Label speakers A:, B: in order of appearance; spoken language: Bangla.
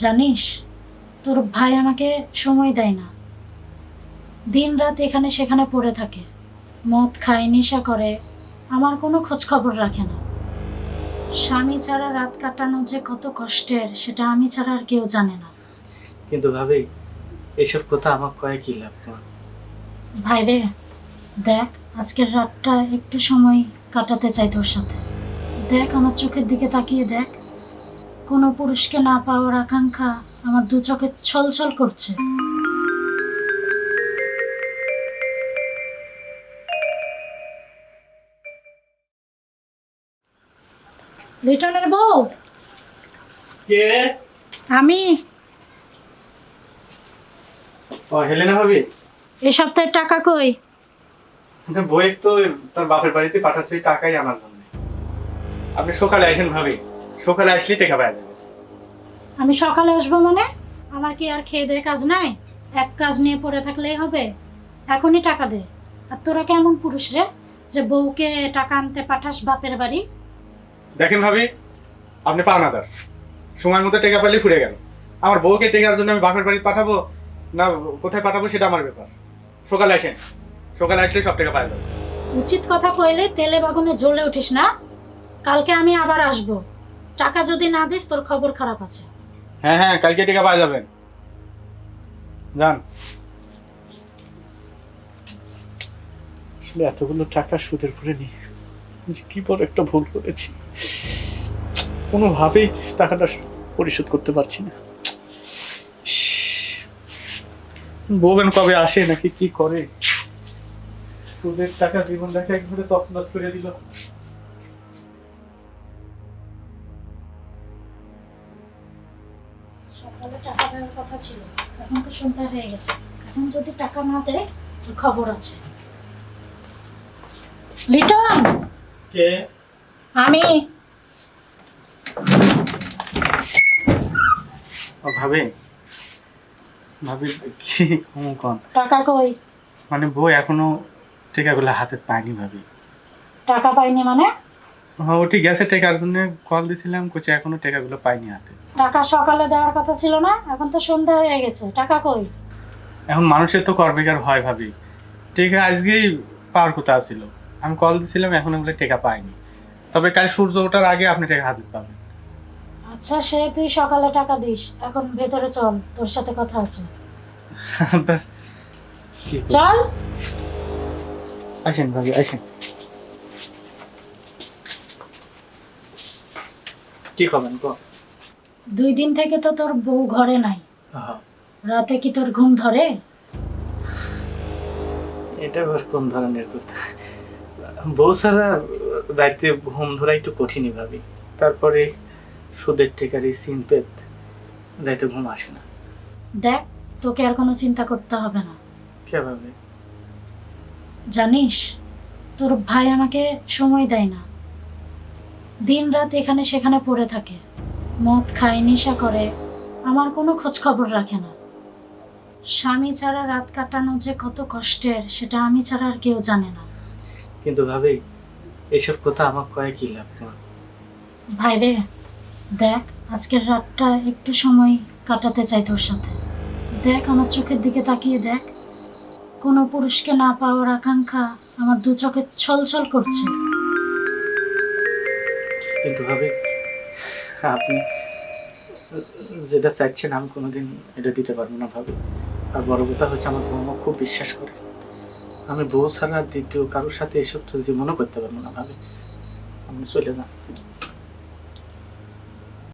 A: জানিস, তোর ভাই আমাকে সময় দেয় না। দিন রাত এখানে সেখানে পড়ে থাকে, মদ খায়, নেশা করে, আমার কোনো খোঁজ খবর রাখে না। স্বামী ছাড়া রাত কাটানো যে কত কষ্টের সেটা আমি ছাড়া আর কেউ জানে না।
B: কিন্তু ভাবি, এইসব কথা আমার কয়ে কি লাভ তোমার?
A: ভাইরে, দেখ, আজকের রাতটা একটু সময় কাটাতে চাই তোর সাথে। দেখ, আমার চোখের দিকে তাকিয়ে দেখ, কোনো পুরুষকে না পাওয়ার আকাঙ্ক্ষা আমার দু চোখে ছলছল করছে। লিটনের বউ,
B: কে?
A: আমি।
B: ও, হেলেনা ভাবি।
A: এ সপ্তাহের টাকা কই?
B: বই তো তার বাপের বাড়িতে পাঠাচ্ছে টাকাই আমার জন্য। আপনি সকালে আসেন ভাবি, সকালে আসলেই টাকা পাওয়া যাবে।
A: আমি সকালে আসবো মানে? আমার কি আর খেয়ে দেয়ে কাজ নাই? এক কাজ নিয়ে পড়ে থাকলেই হবে? এখনই টাকা দে। আর তোরা কেমন পুরুষ রে, যে বউকে টাকা আনতে পাঠাস বাপের বাড়ি?
B: দেখেন ভাবি, আপনি পাওনাদার, সময় মতো টাকা পেলে ফুরে গেল। আমার বউকে টেকার জন্য আমি বাপের বাড়ি পাঠাবো না কোথায় পাঠাবো সেটা আমার ব্যাপার। সকালে আসেন, সকালে আসলে সব টাকা পাওয়া যাবে।
A: উচিত কথা কইলে তেলে বাগুনে জ্বলে উঠিস না। কালকে আমি আবার আসবো। টাকা যদি না দিস তোর খবর খারাপ আছে।
B: হ্যাঁ হ্যাঁ, কালকে টাকা পাওয়া যাবেন, যান। আসলে এতগুলো টাকা সুদের করে নিই, কি বড় একটা ভুল করেছি। কোনোভাবেই টাকাটা পরিশোধ করতে পারছি না। বউবেন কবে আসে নাকি কি করে? সুদের টাকা জীবনটাকে একবারে তছনছ করে দিল।
A: সকালে টাকা দেওয়ার কথা ছিল, এখন তো সন্ধ্যা হয়ে গেছে। এখন যদি টাকা না দেয় তোর খবর আছে। লিটন,
B: কে?
A: আমি।
B: ও ভাবি, ভাবি কি কোন
A: টাকা কই?
B: মানে বউ এখনো টাকাগুলো হাতে পায়নি ভাবি।
A: টাকা পাইনি মানে?
B: হ্যাঁ, ওটি গেছে টাকার জন্য কল দিছিলাম, কোচে এখনো টাকাগুলো পাইনি হাতে।
A: টাকা সকালে দেওয়ার কথা ছিল না? এখন তো সন্ধ্যা হয়ে গেছে, টাকা কই?
B: এখন মানুষের তো কর বেকার হয় ভাবি, টাকা আজকেই পাওয়ার কথা ছিল। আমি কল দিছিলাম, এখনো বলে টাকা পাইনি। তবে কাল সূর্য ওঠার আগে আপনি টাকা হাতে পাবেন।
A: আচ্ছা, সে তুই সকালে টাকা দিস, এখন ভেতরে চল, তোর সাথে কথা আছে।
B: কি করব?
A: চল।
B: আসেন ভাবি, আসেন। কি করবেন কো?
A: 2 দিন থেকে তো তোর বউ ঘরে নাই।
B: হ্যাঁ,
A: রাতে কি তোর ঘুম ধরে?
B: এটা আবার কোন ধরনের কথা? বউ ছাড়া রাইতে ঘুম ধরা একটু কঠিনই ভাবি। তারপরে সুদের টেকারি সিনপেত, রাইতে ঘুম আসে না।
A: দেখ, তোকে আর কোনো চিন্তা করতে হবে না।
B: কে ভাবে?
A: জানিস, তোর ভাই আমাকে সময় দেয় না। দিন রাত এখানে সেখানে পড়ে থাকে, মদ খায়, নেশা করে, আমার কোনো খোঁজ খবর রাখে না। স্বামী ছাড়া রাত কাটানো যে কত কষ্টের সেটা আমি ছাড়া আর কেউ জানে না।
B: কিন্তু ভাবি, এইসব কথা আমার কয়ে কি লাভ তোমার?
A: ভাইরে, দেখ, আজকের রাতটা একটু সময় কাটাতে চাই তোর সাথে। দেখ, আমার চোখের দিকে তাকিয়ে দেখ, কোনো পুরুষকে না পাওয়ার আকাঙ্ক্ষা আমার দু চোখে ছলছল করছে।
B: কিন্তু ভাবি, আপনি যেটা চাইছেন আমি কোনোদিন এটা দিতে পারবো না ভাবি। আর বড় কথা হচ্ছে, আমার বউ আমাকে খুব বিশ্বাস করে। আমি বউ ছাড়া দ্বিতীয় কারোর সাথে এসব তো জীবনও করতে পারবো না ভাবি। আপনি চলে যান।